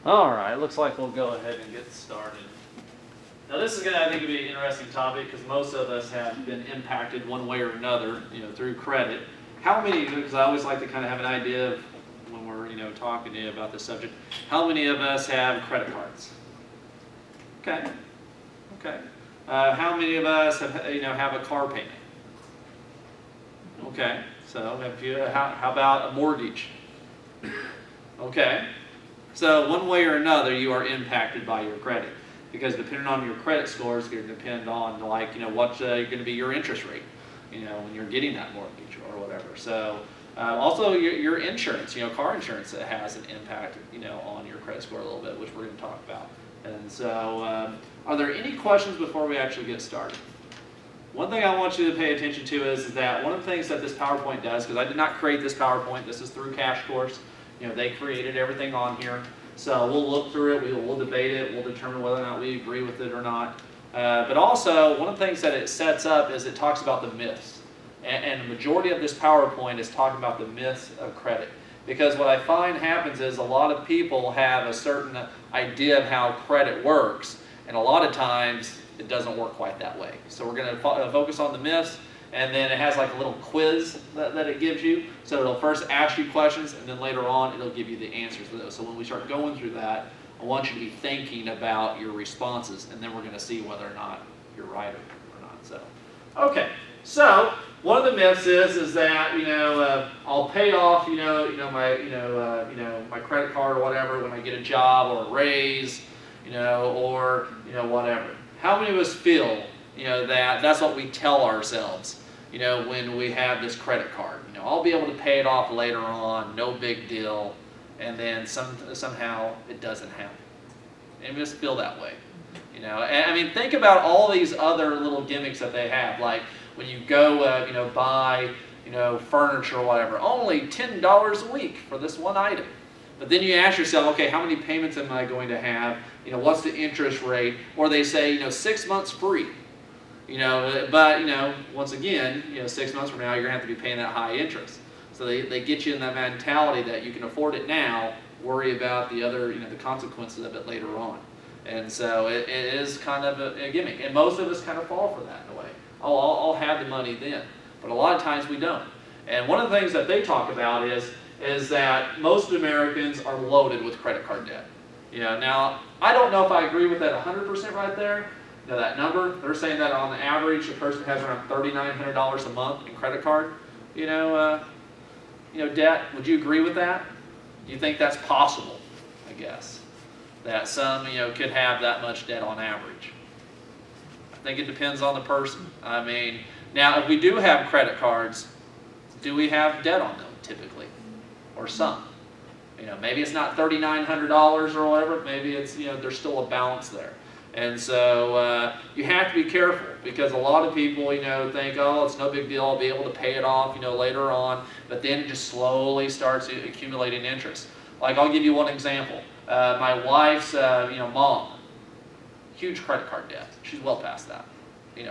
All right, looks like we'll go ahead and get started. Now this is going to, I think, be an interesting topic because most of us have been impacted one way or another, through credit. How many, because I always like to kind of have an idea of when we're, talking to you about this subject, how many of us have credit cards? Okay, okay. How many of us have a car payment? Okay, so if you, how about a mortgage? Okay. So one way or another, you are impacted by your credit, because depending on your credit score is going to depend on what's going to be your interest rate, when you're getting that mortgage or whatever. So also your insurance, car insurance that has an impact, on your credit score a little bit, which we're going to talk about. And so, are there any questions before we actually get started? One thing I want you to pay attention to is that one of the things that this PowerPoint does, because I did not create this PowerPoint, this is through Cash Course. They created everything on here. So we'll look through it, we'll debate it, we'll determine whether or not we agree with it or not. But also, one of the things that it sets up is it talks about the myths. And the majority of this PowerPoint is talking about the myths of credit. Because what I find happens is a lot of people have a certain idea of how credit works, and a lot of times it doesn't work quite that way. So we're going to focus on the myths. And then it has like a little quiz that it gives you. So it'll first ask you questions, and then later on it'll give you the answers to those. So when we start going through that, I want you to be thinking about your responses, and then we're going to see whether or not you're right or not. So, okay. So one of the myths is that I'll pay off my credit card or whatever when I get a job or a raise, or whatever. How many of us feel that's what we tell ourselves, when we have this credit card? I'll be able to pay it off later on, no big deal, and then somehow it doesn't happen. And we just feel that way, And I mean, think about all these other little gimmicks that they have, like when you go, buy, furniture or whatever, only $10 a week for this one item. But then you ask yourself, okay, how many payments am I going to have? What's the interest rate? Or they say, 6 months free. But once again, 6 months from now, you're going to have to be paying that high interest. So they get you in that mentality that you can afford it now, worry about the other, the consequences of it later on. And so it is kind of a gimmick. And most of us kind of fall for that in a way. Oh, I'll have the money then. But a lot of times we don't. And one of the things that they talk about is that most Americans are loaded with credit card debt. Now, I don't know if I agree with that 100% right there. That number, they're saying that on average, a person has around $3,900 a month in credit card, debt. Would you agree with that? Do you think that's possible? I guess that some, could have that much debt on average. I think it depends on the person. I mean, now if we do have credit cards, do we have debt on them typically, or some? Maybe it's not $3,900 or whatever. Maybe it's there's still a balance there. And so you have to be careful, because a lot of people, think, oh, it's no big deal, I'll be able to pay it off, later on. But then it just slowly starts accumulating interest. Like, I'll give you one example. My wife's, mom, huge credit card debt. She's well past that,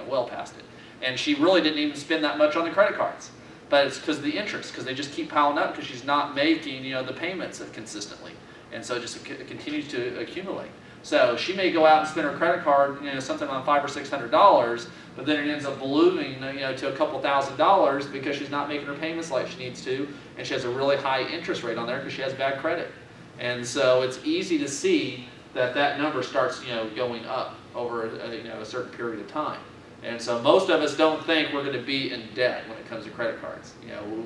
well past it. And she really didn't even spend that much on the credit cards. But it's because of the interest, because they just keep piling up because she's not making, the payments consistently. And so it just continues to accumulate. So she may go out and spend her credit card, something on $500 or $600, but then it ends up ballooning, to a couple $1,000s because she's not making her payments like she needs to, and she has a really high interest rate on there because she has bad credit. And so it's easy to see that number starts, going up over a certain period of time. And so most of us don't think we're going to be in debt when it comes to credit cards.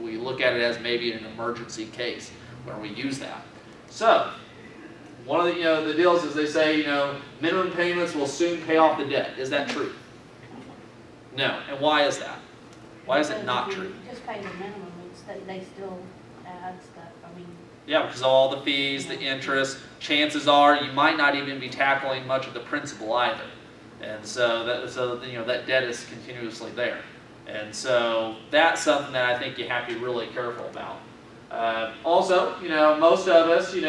We look at it as maybe an emergency case where we use that. So one of the, the deals is they say, minimum payments will soon pay off the debt. Is that true? No. And why is that? Why is it not true? Just pay the minimum, it's that they still add stuff. I mean. Yeah, because of all the fees, the interest, chances are you might not even be tackling much of the principal either. And so that debt is continuously there. And so that's something that I think you have to be really careful about. Also, most of us, we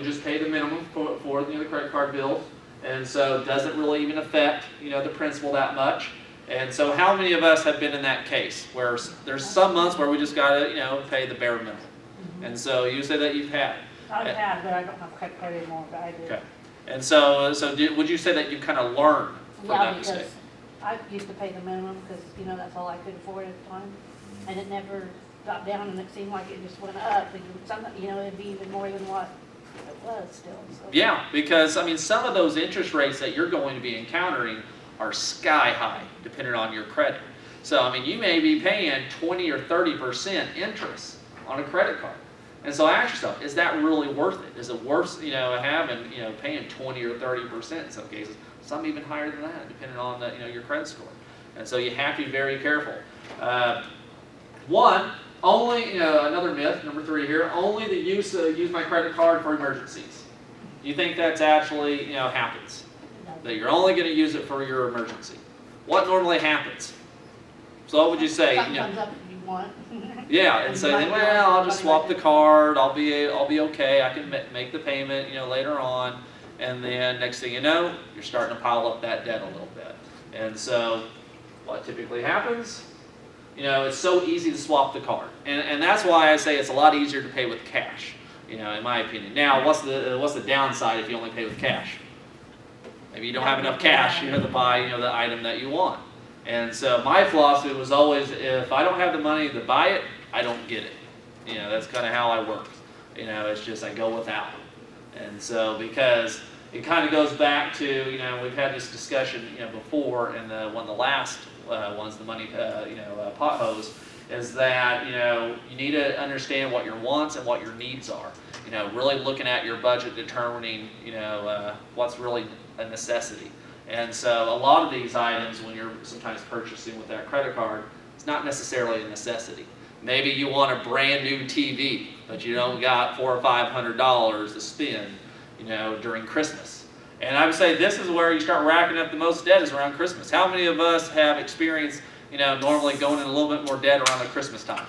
just pay the minimum for the credit card bills, and so it doesn't really even affect the principal that much. And so, how many of us have been in that case where there's some months where we just gotta pay the bare minimum? And so you say that you've had. I've had, but I don't have credit card anymore, but I do. Okay. And so would you say that you kind of learned from Yeah, that mistake? because I used to pay the minimum because, that's all I could afford at the time. And it never got down and it seemed like it just went up. And it'd be even more than what it was still, so. Yeah, because I mean, some of those interest rates that you're going to be encountering are sky high, depending on your credit. So I mean, you may be paying 20 or 30% interest on a credit card. And so ask yourself, is that really worth it? Is it worth, having, paying 20 or 30% in some cases? Some even higher than that, depending on the, your credit score. And so you have to be very careful. Another myth, number 3 here, only the use my credit card for emergencies. Do you think that's actually, happens? That you're only going to use it for your emergency. What normally happens? So what would you say? Something comes up if you want. Yeah, and say, well, I'll just swap the card. I'll be okay. I can make the payment, later on, and then next thing you know, you're starting to pile up that debt a little bit. And so, what typically happens? It's so easy to swap the card, and that's why I say it's a lot easier to pay with cash. In my opinion. Now, what's the downside if you only pay with cash? Maybe you don't have enough cash, to buy, the item that you want. And so my philosophy was always, if I don't have the money to buy it, I don't get it. That's kind of how I work. It's just I go without. And so because it kind of goes back to, we've had this discussion, before in one of the last ones, the money, pot hose, is that, you need to understand what your wants and what your needs are. Really looking at your budget, determining, what's really a necessity. And so a lot of these items, when you're sometimes purchasing with that credit card, it's not necessarily a necessity. Maybe you want a brand new TV, but you don't got $400 or $500 to spend, during Christmas. And I would say this is where you start racking up the most debt, is around Christmas. How many of us have experienced, normally going in a little bit more debt around the Christmas time?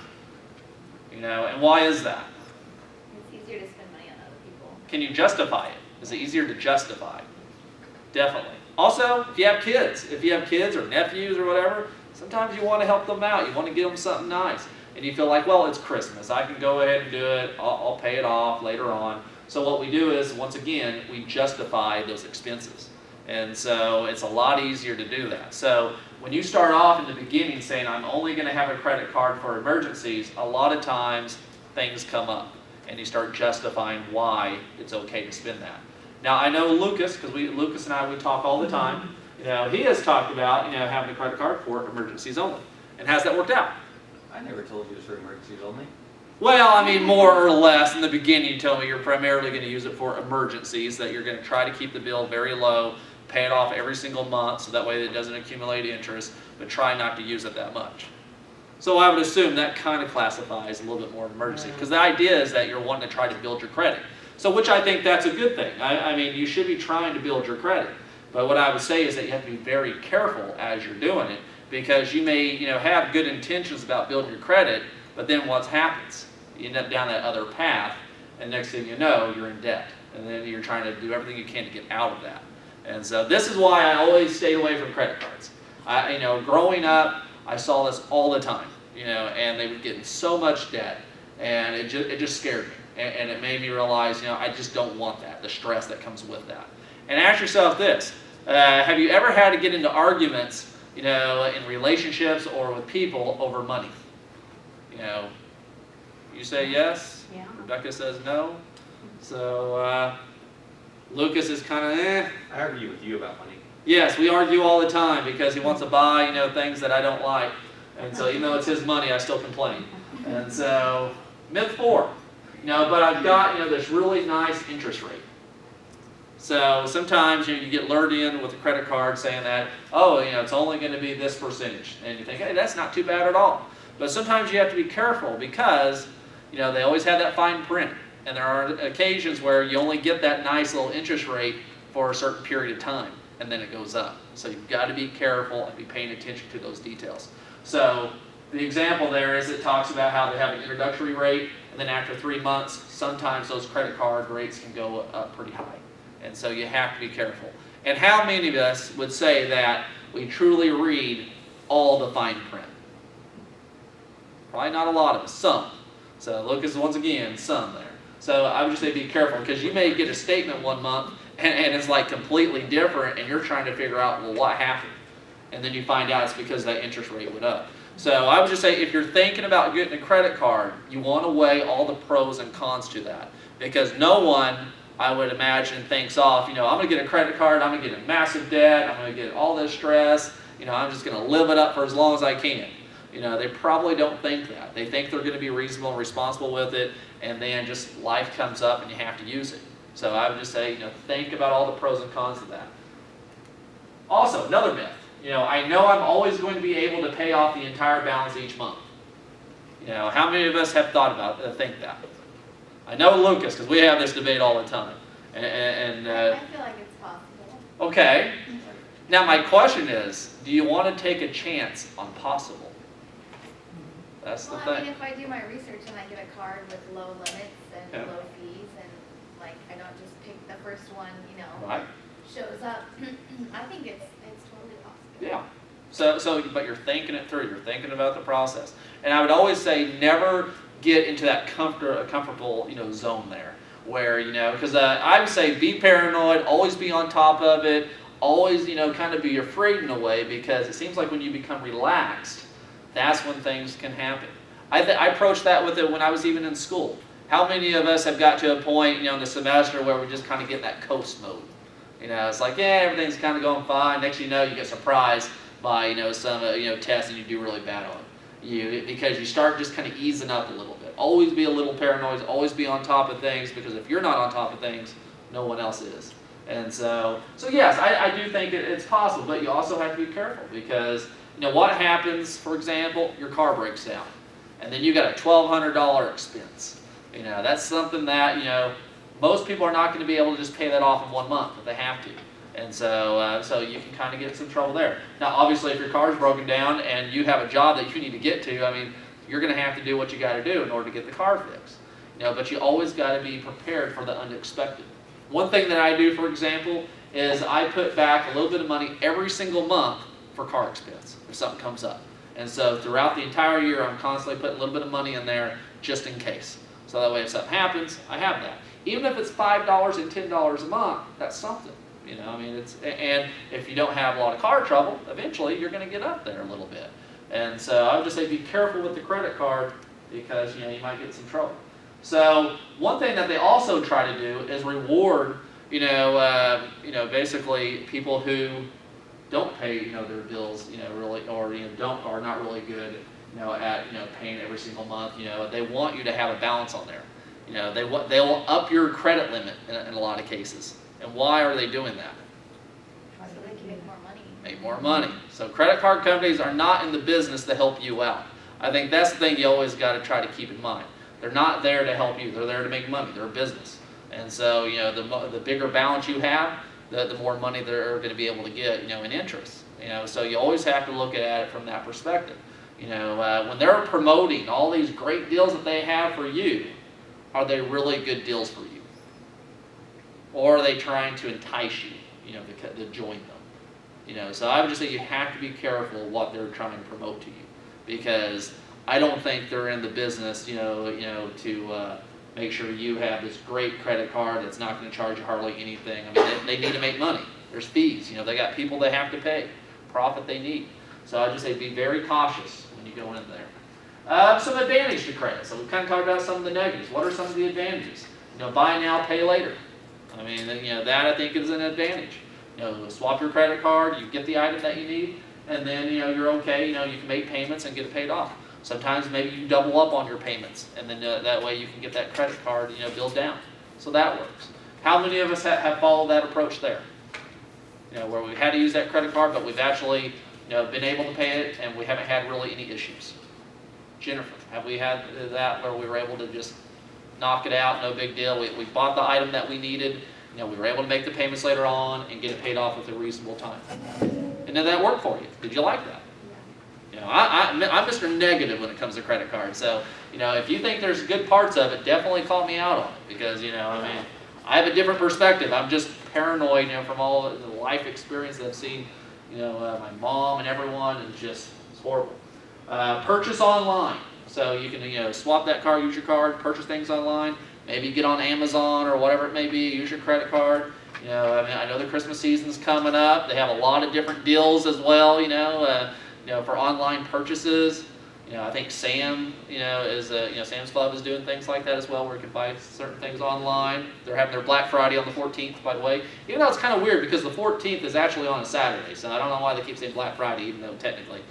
And why is that? It's easier to spend money on other people. Can you justify it? Is it easier to justify? Definitely. Also, if you have kids or nephews or whatever, sometimes you want to help them out. You want to give them something nice. And you feel like, well, it's Christmas. I can go ahead and do it. I'll pay it off later on. So what we do is, once again, we justify those expenses. And so it's a lot easier to do that. So when you start off in the beginning saying, I'm only going to have a credit card for emergencies, a lot of times things come up. And you start justifying why it's okay to spend that. Now, I know Lucas, because Lucas and I, we talk all the time. He has talked about, having a credit card for emergencies only. And how's that worked out? I never told you it was for emergencies only. Well, I mean, more or less. In the beginning, you told me you're primarily going to use it for emergencies, that you're going to try to keep the bill very low, pay it off every single month, so that way it doesn't accumulate interest, but try not to use it that much. So I would assume that kind of classifies a little bit more of an emergency, because the idea is that you're wanting to try to build your credit. So which I think that's a good thing. I mean, you should be trying to build your credit. But what I would say is that you have to be very careful as you're doing it, because you may have good intentions about building your credit, but then what happens? You end up down that other path, and next thing you know, you're in debt. And then you're trying to do everything you can to get out of that. And so this is why I always stayed away from credit cards. Growing up, I saw this all the time, and they would get in so much debt, and it just scared me. And it made me realize, I just don't want that, the stress that comes with that. And ask yourself this, have you ever had to get into arguments, in relationships or with people over money? You say yes, Yeah. Rebecca says no. So Lucas is kind of I argue with you about money. Yes, we argue all the time because he wants to buy, things that I don't like. And so even though it's his money, I still complain. And so, myth 4. But I've got, this really nice interest rate. So sometimes, you get lured in with a credit card saying that, it's only going to be this percentage. And you think, hey, that's not too bad at all. But sometimes you have to be careful because, they always have that fine print. And there are occasions where you only get that nice little interest rate for a certain period of time. And then it goes up. So you've got to be careful and be paying attention to those details. So the example there is it talks about how they have an introductory rate, and then after 3 months, sometimes those credit card rates can go up pretty high. And so you have to be careful. And how many of us would say that we truly read all the fine print? Probably not a lot of us, some. So Lucas, once again, some there. So I would just say be careful, because you may get a statement one month and it's like completely different, and you're trying to figure out, well, what happened? And then you find out it's because that interest rate went up. So I would just say, if you're thinking about getting a credit card, you want to weigh all the pros and cons to that. Because no one, I would imagine, thinks off, I'm going to get a credit card, I'm going to get a massive debt, I'm going to get all this stress, I'm just going to live it up for as long as I can. They probably don't think that. They think they're going to be reasonable and responsible with it, and then just life comes up and you have to use it. So I would just say, think about all the pros and cons of that. Also, another myth. I know I'm always going to be able to pay off the entire balance each month. How many of us have thought about think that? I know Lucas, because we have this debate all the time. I feel like it's possible. Okay. Now my question is, do you want to take a chance on possible? That's the Well, thing. I mean, if I do my research and I get a card with low limits and Yeah. low fees, and like I don't just pick the first one, Right? shows up, I think it's totally possible. Yeah. But you're thinking it through. You're thinking about the process. And I would always say, never get into that comfortable, zone there, where, because I would say be paranoid, always be on top of it, always, kind of be afraid in a way, because it seems like when you become relaxed, that's when things can happen. I approached that with it when I was even in school. How many of us have got to a point, in the semester where we just kind of get in that coast mode? It's like, yeah, everything's kind of going fine. Next thing you know, you get surprised by, some, test, and you do really bad on it. Because you start just kind of easing up a little bit. Always be a little paranoid, always be on top of things, because if you're not on top of things, no one else is. And so yes, I do think it's possible, but you also have to be careful, because, what happens, for example, your car breaks down, and then you got a $1,200 expense. That's something that, most people are not going to be able to just pay that off in 1 month if they have to. And so you can kind of get in some trouble there. Now, obviously, if your car's broken down and you have a job that you need to get to, you're going to have to do what you got to do in order to get the car fixed. But you always got to be prepared for the unexpected. One thing that I do, for example, is I put back a little bit of money every single month for car expense if something comes up. And so throughout the entire year, I'm constantly putting a little bit of money in there just in case. So that way, if something happens, I have that. Even if it's $5 and $10 a month, that's something. And if you don't have a lot of car trouble, eventually you're going to get up there a little bit. And so I would just say be careful with the credit card, because you might get some trouble. So one thing that they also try to do is reward basically people who don't pay they their bills really, or are not really good at paying every single month. They want you to have a balance on there. They will up your credit limit in a lot of cases. And why are they doing that? So they can make more money. Make more money. So credit card companies are not in the business to help you out. I think that's the thing you always got to try to keep in mind. They're not there to help you. They're there to make money. They're a business. And so, the bigger balance you have, the more money they're going to be able to get, in interest. So you always have to look at it from that perspective. When they're promoting all these great deals that they have for you, are they really good deals for you? Or are they trying to entice you, to join them? So I would just say you have to be careful what they're trying to promote to you, because I don't think they're in the business, to make sure you have this great credit card that's not going to charge you hardly anything. They need to make money. There's fees. They got people they have to pay, profit they need. So I just say be very cautious when you go in there. Some advantage to credit. So we've kind of talked about some of the negatives. What are some of the advantages? Buy now, pay later. That I think is an advantage. Swap your credit card, you get the item that you need, and then, you're okay, you can make payments and get it paid off. Sometimes maybe you double up on your payments, and then that way you can get that credit card, billed down. So that works. How many of us have followed that approach there? Where we've had to use that credit card, but we've actually, been able to pay it, and we haven't had really any issues. Jennifer, have we had that where we were able to just knock it out, no big deal? We bought the item that we needed, we were able to make the payments later on and get it paid off with a reasonable time. And did that work for you? Did you like that? I'm Mr. Negative when it comes to credit cards. So, if you think there's good parts of it, definitely call me out on it, because, I have a different perspective. I'm just paranoid, from all the life experience that I've seen, my mom and everyone, and it's horrible. Purchase online. So you can, swap that card, use your card, purchase things online, maybe get on Amazon or whatever it may be, use your credit card. You know, I mean, I know the Christmas season's coming up. They have a lot of different deals as well, for online purchases. You know, I think Sam, Sam's Club is doing things like that as well, where you can buy certain things online. They're having their Black Friday on the 14th, by the way. Even though it's kind of weird because the 14th is actually on a Saturday, so I don't know why they keep saying Black Friday, even though technically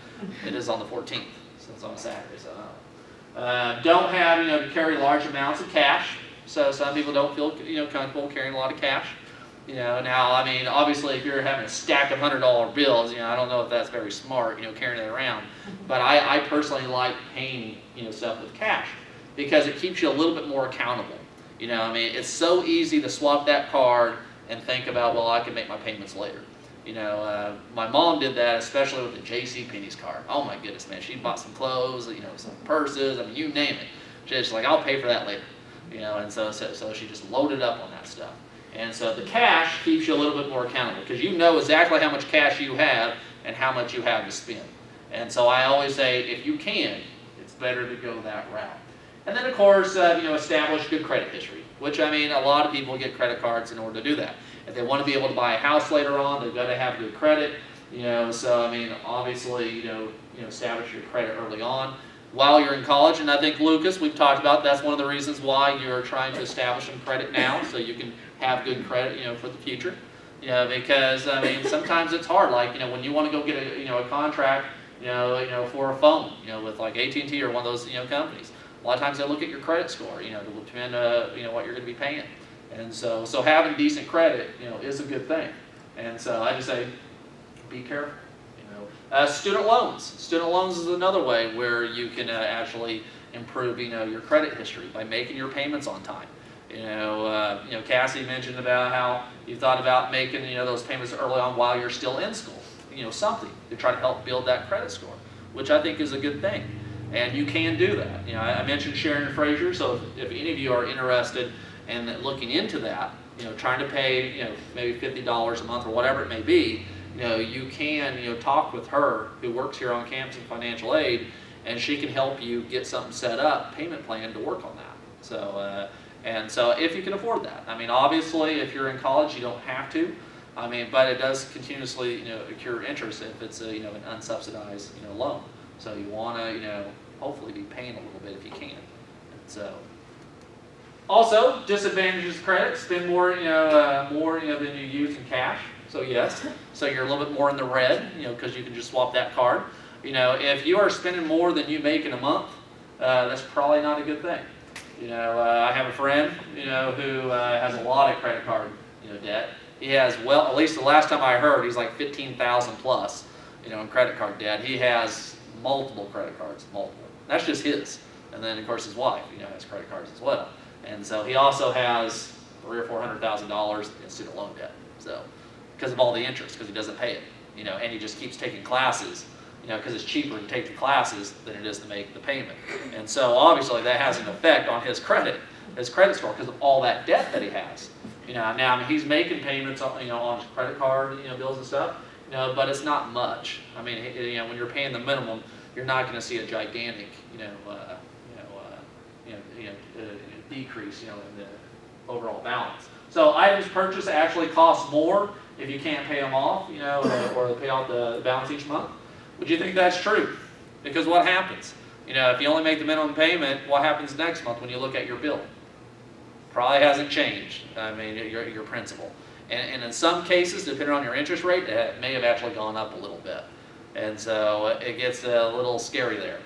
it is on the 14th, so it's on a Saturday. So don't have, to carry large amounts of cash. So some people don't feel, comfortable carrying a lot of cash. Now, I mean, obviously, if you're having a stack of $100 bills, I don't know if that's very smart, carrying it around. But I personally like paying, stuff with cash because it keeps you a little bit more accountable. I mean, it's so easy to swap that card and think about, well, I can make my payments later. My mom did that, especially with the JCPenney's card. Oh my goodness, man, she bought some clothes, some purses, I mean, you name it. She's like, I'll pay for that later. And so she just loaded up on that stuff. And so the cash keeps you a little bit more accountable because you know exactly how much cash you have and how much you have to spend. And so I always say, if you can, it's better to go that route. And then, of course, establish good credit history, which, I mean, a lot of people get credit cards in order to do that. If they want to be able to buy a house later on, they've got to have good credit. So, I mean, obviously, establish your credit early on while you're in college. And I think, Lucas, we've talked about that's one of the reasons why you're trying to establish some credit now, so you can have good credit, for the future. Because, I mean, sometimes it's hard. Like, when you want to go get a contract, for a phone, with like AT&T or one of those, companies. A lot of times they look at your credit score, to determine, what you're going to be paying. And so having decent credit, is a good thing. And so I just say, be careful. Student loans. Student loans is another way where you can actually improve, your credit history by making your payments on time. Cassie mentioned about how you thought about making, those payments early on while you're still in school. Something to try to help build that credit score, which I think is a good thing. And you can do that. I mentioned Sharon Frazier, so if any of you are interested in looking into that, trying to pay, maybe $50 a month or whatever it may be, you can, talk with her who works here on campus in financial aid, and she can help you get something set up, payment plan to work on that. So, and so if you can afford that. I mean, obviously, if you're in college, you don't have to. I mean, but it does continuously, accrue interest if it's a, an unsubsidized, loan. So you want to, hopefully be paying a little bit if you can. And so, also disadvantages of credit: spend more, than you use in cash. So yes, so you're a little bit more in the red, because you can just swap that card. If you are spending more than you make in a month, that's probably not a good thing. I have a friend, who has a lot of credit card, debt. He has, well, at least the last time I heard, he's like 15,000 plus, in credit card debt. He has multiple credit cards, multiple. That's just his. And then, of course, his wife, has credit cards as well. And so he also has $300,000 or $400,000 in student loan debt. So, because of all the interest, because he doesn't pay it, and he just keeps taking classes, because it's cheaper to take the classes than it is to make the payment. And so, obviously, that has an effect on his credit score, because of all that debt that he has. Now, I mean, he's making payments on, on his credit card, bills and stuff, but it's not much. I mean, when you're paying the minimum, you're not going to see a gigantic, decrease, in the overall balance. So items purchased actually cost more if you can't pay them off, or pay off the balance each month. Would you think that's true? Because what happens? If you only make the minimum payment, what happens next month when you look at your bill? Probably hasn't changed. I mean, your principal. And in some cases, depending on your interest rate, it may have actually gone up a little bit. And so it gets a little scary there.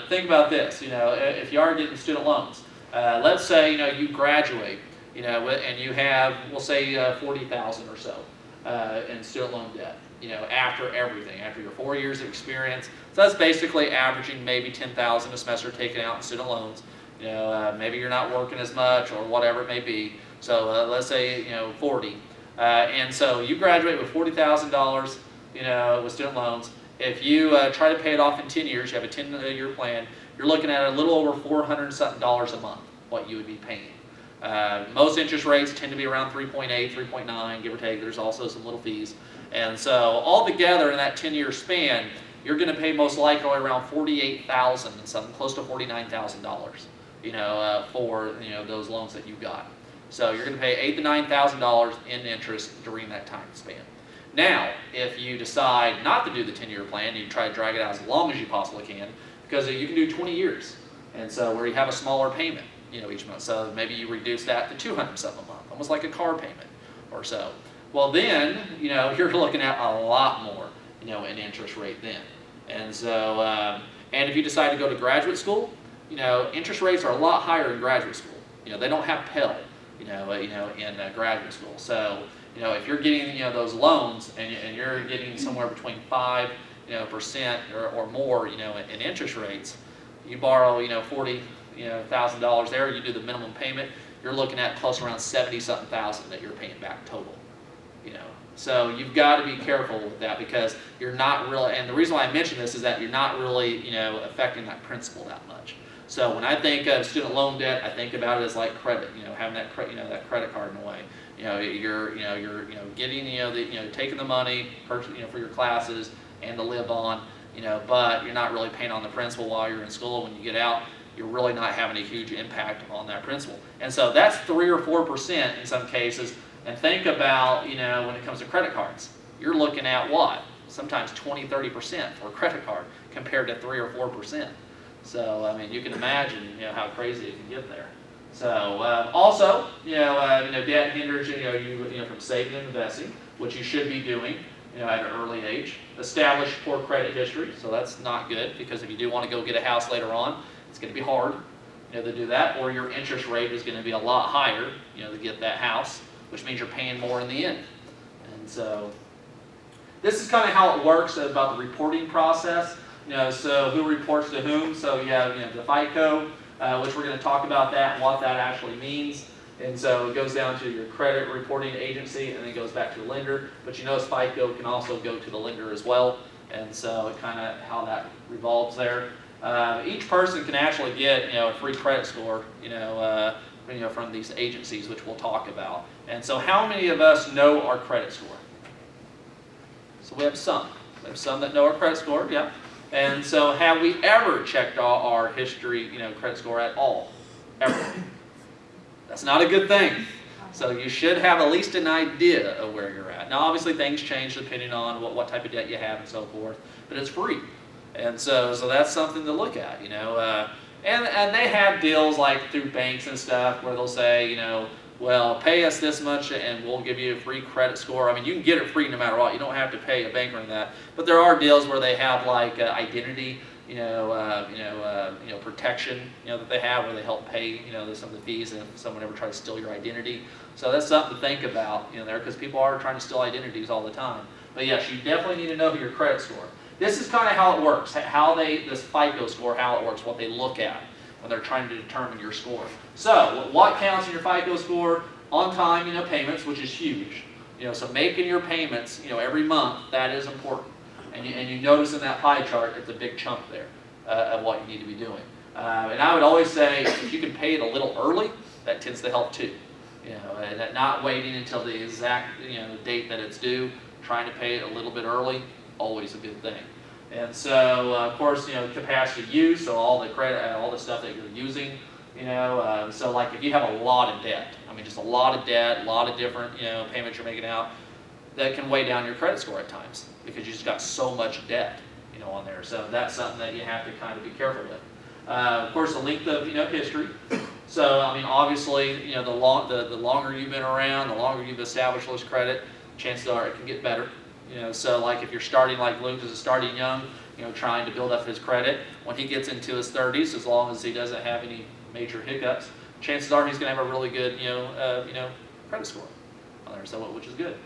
Think about this, if you are getting student loans, let's say, you graduate, and you have, we'll say, $40,000 or so in student loan debt, after everything, after your 4 years of experience. So that's basically averaging maybe $10,000 a semester taken out in student loans. Maybe you're not working as much or whatever it may be. So let's say, 40. And so you graduate with $40,000, with student loans. If you try to pay it off in 10 years, you have a 10-year plan, you're looking at a little over $400 something a month, what you would be paying. Most interest rates tend to be around 3.8, 3.9, give or take. There's also some little fees. And so altogether in that 10-year span, you're going to pay most likely around $48,000 and something, close to $49,000, for, those loans that you got. So you're going to pay $8,000 to $9,000 in interest during that time span. Now, if you decide not to do the 10-year plan, you try to drag it out as long as you possibly can, because you can do 20 years. And so where you have a smaller payment, each month. So maybe you reduce that to $200 something a month, almost like a car payment or so. Well then, you're looking at a lot more, in interest rate then. And so, and if you decide to go to graduate school, interest rates are a lot higher in graduate school. They don't have Pell, in graduate school. So, if you're getting, those loans and you're getting somewhere between 5%, or more, in interest rates, you borrow, $40,000 there, you do the minimum payment, you're looking at close around 70-something thousand that you're paying back total. So you've got to be careful with that, because you're not really, and the reason why I mention this is that you're not really, affecting that principal that much. So when I think of student loan debt, I think about it as like credit, having that that credit card in a way. You're getting, taking the money, for your classes and to live on, but you're not really paying on the principal while you're in school. When you get out, you're really not having a huge impact on that principal. And so that's 3 or 4% in some cases. And think about, when it comes to credit cards, you're looking at what? Sometimes 20, 30% for a credit card compared to 3 or 4%. So, I mean, you can imagine, how crazy it can get there. So, also, debt hinders, you from saving and investing, which you should be doing, at an early age. Establish poor credit history, so that's not good, because if you do want to go get a house later on, it's going to be hard, to do that, or your interest rate is going to be a lot higher, to get that house, which means you're paying more in the end. And so, this is kind of how it works about the reporting process. So who reports to whom? So you have, the FICO, which we're going to talk about that and what that actually means. And so it goes down to your credit reporting agency, and then it goes back to the lender. But you notice FICO can also go to the lender as well. And so it kind of how that revolves there. Each person can actually get, a free credit score, from these agencies, which we'll talk about. And so how many of us know our credit score? So we have some. We have some that know our credit score, yeah. And so have we ever checked our history, credit score at all? Ever? That's not a good thing. So you should have at least an idea of where you're at. Now obviously things change depending on what type of debt you have and so forth, but it's free. And so that's something to look at, And they have deals like through banks and stuff where they'll say, well, pay us this much and we'll give you a free credit score. I mean, you can get it free no matter what. You don't have to pay a bank or that. But there are deals where they have like identity, protection, that they have where they help pay, some of the fees if someone ever tries to steal your identity. So that's something to think about, there, because people are trying to steal identities all the time. But yes, you definitely need to know your credit score. This is kind of how it works, this FICO score, how it works, what they look at when they're trying to determine your score. So, what counts in your FICO score? On time, payments, which is huge. So making your payments, every month, that is important. And you notice in that pie chart, it's a big chunk there of what you need to be doing. And I would always say, if you can pay it a little early, that tends to help too. And not waiting until the exact, date that it's due, trying to pay it a little bit early, always a good thing. And so, of course, capacity use, so all the credit, all the stuff that you're using, so like if you have a lot of debt, I mean just a lot of debt, a lot of different, payments you're making out, that can weigh down your credit score at times because you just got so much debt, on there. So that's something that you have to kind of be careful with. Of course, the length of, history. So, I mean, obviously, the longer you've been around, the longer you've established this credit, chances are it can get better. So like if you're starting like Luke is starting young, trying to build up his credit, when he gets into his 30s, as long as he doesn't have any major hiccups, chances are he's going to have a really good, credit score on there, so which is good.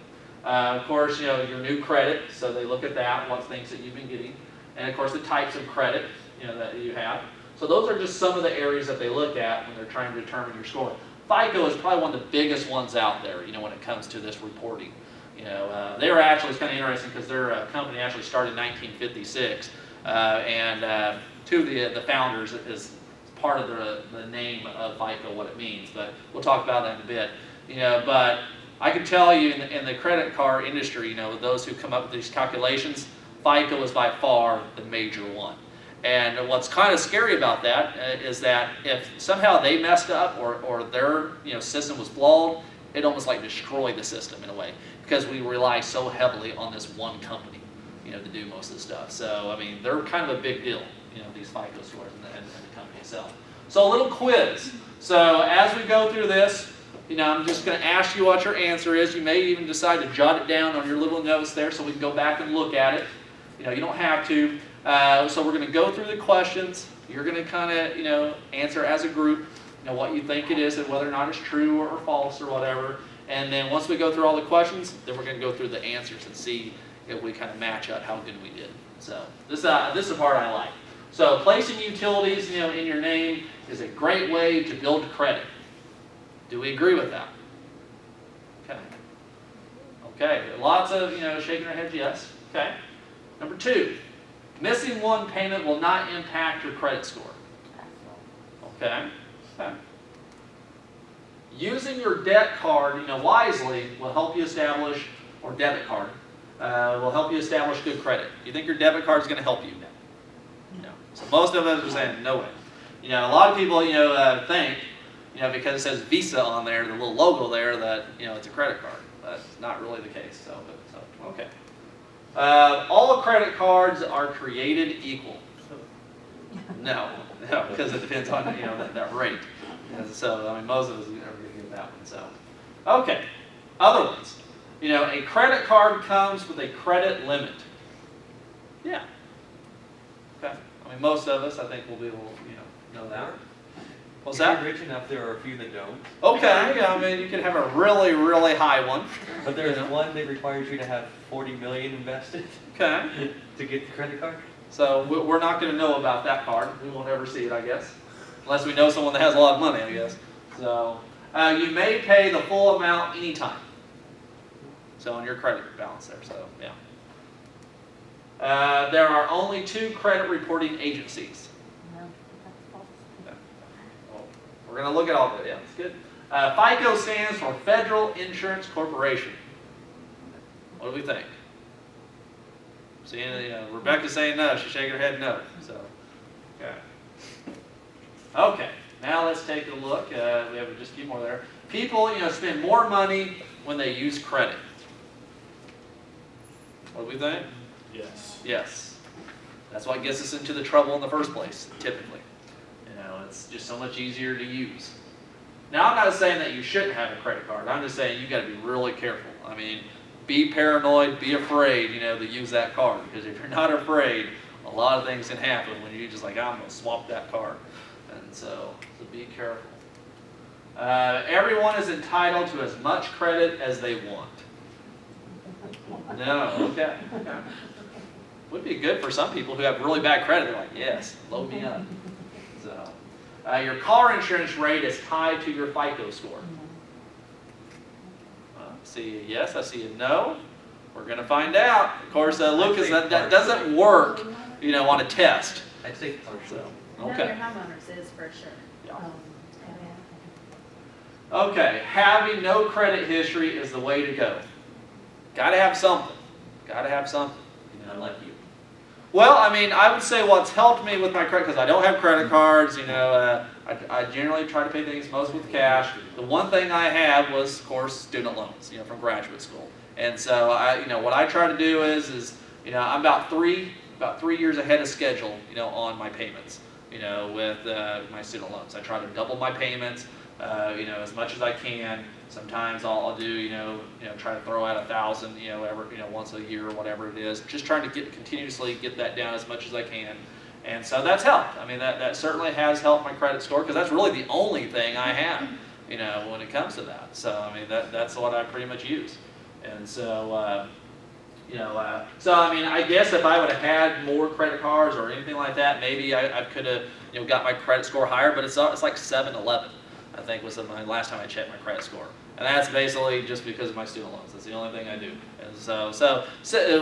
Of course, your new credit, so they look at that, what things that you've been getting, and of course the types of credit, that you have. So those are just some of the areas that they look at when they're trying to determine your score. FICO is probably one of the biggest ones out there, when it comes to this reporting. They were actually, it's kind of interesting because their company actually started in 1956, and two of the founders is part of the name of FICO, what it means, but we'll talk about that in a bit. But I can tell you in the credit card industry, those who come up with these calculations, FICO is by far the major one. And what's kind of scary about that is that if somehow they messed up or their system was flawed, it almost like destroyed the system in a way because we rely so heavily on this one company, to do most of the stuff. So I mean, they're kind of a big deal, these FICO scores and the company itself. So a little quiz. So as we go through this, I'm just going to ask you what your answer is. You may even decide to jot it down on your little notes there so we can go back and look at it. You don't have to. So we're going to go through the questions. You're going to kind of, answer as a group, what you think it is and whether or not it's true or false or whatever. And then once we go through all the questions, then we're going to go through the answers and see if we kind of match up how good we did. So this is the part I like. So placing utilities, in your name is a great way to build credit. Do we agree with that? Okay. Okay. Lots of, shaking our heads yes. Okay. Number 2, missing one payment will not impact your credit score. Okay. Okay. Using your debt card, wisely will help you establish, or debit card, will help you establish good credit. Do you think your debit card is going to help you? No. So most of us are saying no way. A lot of people, think, because it says Visa on there, the little logo there, that it's a credit card. That's not really the case. So okay. All credit cards are created equal. No, because it depends on that rate. And so I mean, most of us are never going to get that one. So okay, other ones. A credit card comes with a credit limit. Yeah. Okay. I mean, most of us, I think, will be able to know that. What's that? If you're rich enough, there are a few that don't. Okay. Yeah, I mean, you can have a really, really high one. But there's one that requires you to have 40 million invested. Okay. To get the credit card. So we're not going to know about that card. We won't ever see it, I guess, unless we know someone that has a lot of money, I guess. So you may pay the full amount anytime. So on your credit balance there. So yeah. There are only 2 credit reporting agencies. No, that's false. Okay. Well, we're going to look at all of it. Yeah, that's good. FICO stands for Federal Insurance Corporation. What do we think? Seeing, Rebecca's saying no. She's shaking her head no. So, okay. Okay. Now let's take a look. We have just a few more there. People, spend more money when they use credit. What do we think? Yes. Yes. That's what gets us into the trouble in the first place, typically. It's just so much easier to use. Now, I'm not saying that you shouldn't have a credit card. I'm just saying you got to be really careful. I mean, be paranoid, be afraid, to use that card. Because if you're not afraid, a lot of things can happen when you're just like, I'm going to swap that card. And so be careful. Everyone is entitled to as much credit as they want. No, okay. Would be good for some people who have really bad credit. They're like, yes, load me up. So, your car insurance rate is tied to your FICO score. I see a yes, I see a no. We're going to find out. Of course, Lucas, that doesn't work, on a test. I'd say partial. I know Okay. your homeowners is for sure. Yeah. Yeah. Okay, having no credit history is the way to go. Got to have something. Got to have something. Unlike you. Well, I mean, I would say what's helped me with my credit, because I don't have credit cards, I generally try to pay things most with cash. The one thing I have was, of course, student loans, from graduate school. And so, what I try to do is I'm about three years ahead of schedule, on my payments, with my student loans. I try to double my payments, as much as I can. Sometimes I'll do, try to throw out 1,000, once a year or whatever it is. Just trying to continuously get that down as much as I can. And so that's helped. I mean, that certainly has helped my credit score because that's really the only thing I have, when it comes to that. So, I mean, that's what I pretty much use. And so, so I mean, I guess if I would have had more credit cards or anything like that, maybe I could have, got my credit score higher. But it's like 711, I think, was my last time I checked my credit score. And that's basically just because of my student loans. That's the only thing I do. And so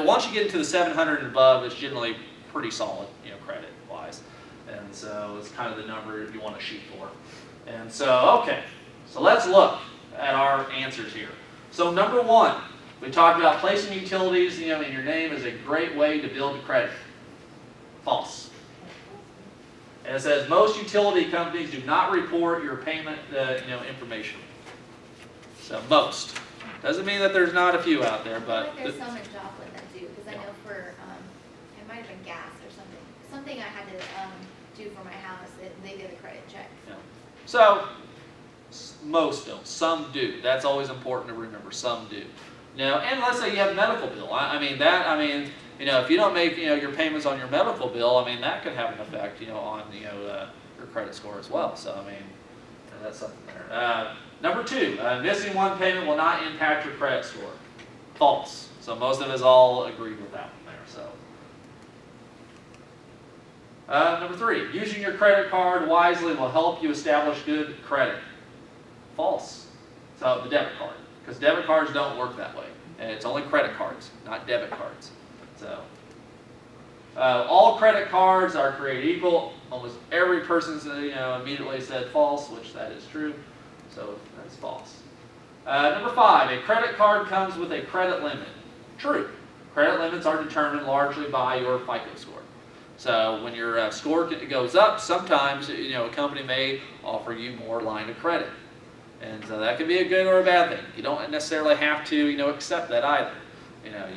once you get into the 700 and above, it's generally pretty solid, credit-wise. And so it's kind of the number you want to shoot for. And so, okay, so let's look at our answers here. So number 1, we talked about placing utilities, in your name is a great way to build credit. False. And it says most utility companies do not report your payment, information. So most. Doesn't mean that there's not a few out there, I feel but like there's some in Joplin that do, because I know for, it might have been gas or something. Something I had to, do for my house, they did a credit check. so most don't. Some do. That's always important to remember. Some do. Now, and let's say you have a medical bill. If you don't make, your payments on your medical bill, that could have an effect, on, your credit score as well. So, that's something there. Number 2, missing one payment will not impact your credit score. False. So most of us all agree with that one there. So, number 3, using your credit card wisely will help you establish good credit. False. So the debit card, because debit cards don't work that way, and it's only credit cards, not debit cards. So, all credit cards are created equal. Almost every person, immediately said false, which that is true. So that's false. Number 5, a credit card comes with a credit limit. True. Credit limits are determined largely by your FICO score. So when your score goes up, sometimes a company may offer you more line of credit, and so that can be a good or a bad thing. You don't necessarily have to accept that either.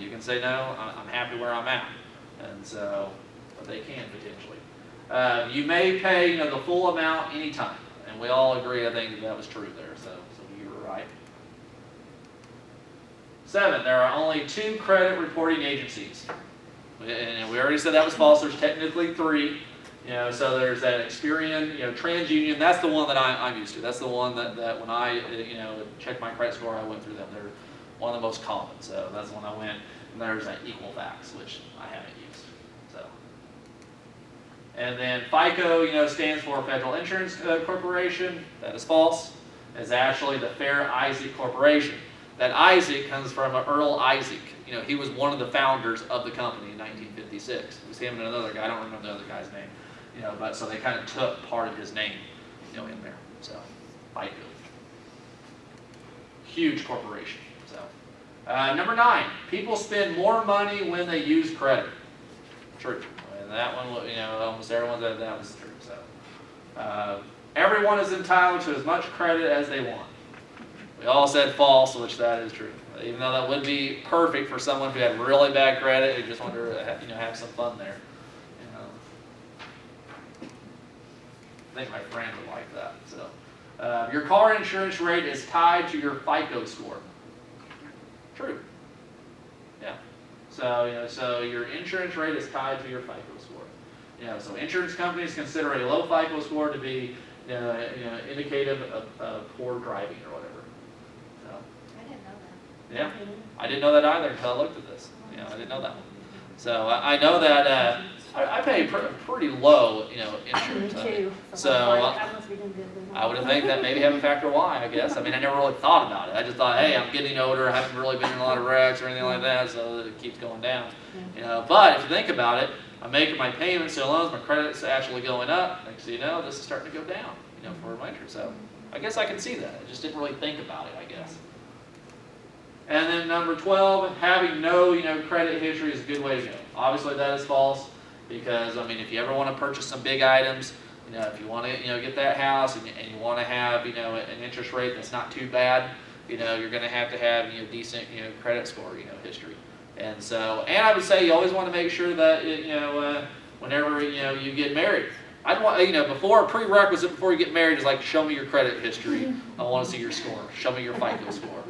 You can say no. I'm happy where I'm at, and so but they can potentially. You may pay the full amount anytime. And we all agree, I think, that was true there, so you were right. 7, there are only 2 credit reporting agencies. And we already said that was false. There's technically 3. So there's that Experian, TransUnion. That's the one that I'm used to. That's the one that when I, checked my credit score, I went through them. They're one of the most common. So that's the one I went. And there's that Equifax, which I haven't used. So. And then FICO, stands for Federal Insurance Corporation. That is false. It's actually the Fair Isaac Corporation. That Isaac comes from Earl Isaac. He was one of the founders of the company in 1956. It was him and another guy. I don't remember the other guy's name. But so they kind of took part of his name, in there. So, FICO. Huge corporation. So, number 9, people spend more money when they use credit. True. And that one, almost everyone said that was true. So, everyone is entitled to as much credit as they want. We all said false, which that is true. Even though that would be perfect for someone who had really bad credit who just wanted to, have some fun there. I think my friend would like that. So, your car insurance rate is tied to your FICO score. True. Yeah. So, so your insurance rate is tied to your FICO score. So insurance companies consider a low FICO score to be, indicative of poor driving or whatever. So, I didn't know that. yeah, I didn't know that either until I looked at this. I didn't know that one. So I know that I pay pretty low, insurance. Me too. So I must be doing good. I would think that maybe have a factor why, I guess. I never really thought about it. I just thought, hey, I'm getting older. I haven't really been in a lot of wrecks or anything like that, so it keeps going down. But if you think about it, I'm making my payments, so long as my credit's actually going up, next thing you know, this is starting to go down, for my interest. So I guess I can see that. I just didn't really think about it, I guess. And then number 12, having no, credit history is a good way to go. Obviously that is false because, if you ever want to purchase some big items, if you want to, get that house and you want to have, an interest rate that's not too bad, you're going to have, decent, credit score, history. And so, and I would say you always want to make sure that, whenever, you get married, I'd want, before a prerequisite before you get married is like, show me your credit history. I want to see your score. Show me your FICO score.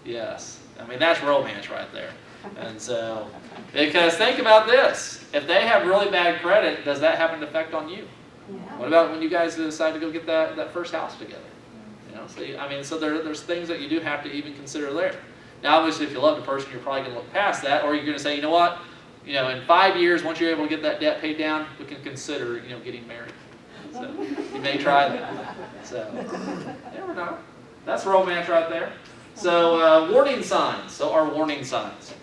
Yes. That's romance right there. And so, because think about this. If they have really bad credit, does that have an effect on you? Yeah. What about when you guys decide to go get that first house together? So there's things that you do have to even consider there. Now, obviously, if you love the person, you're probably going to look past that, or you're going to say, you know what? In 5 years, once you're able to get that debt paid down, we can consider, getting married. So you may try that. So you never know. That's romance right there. So warning signs. So our warning signs.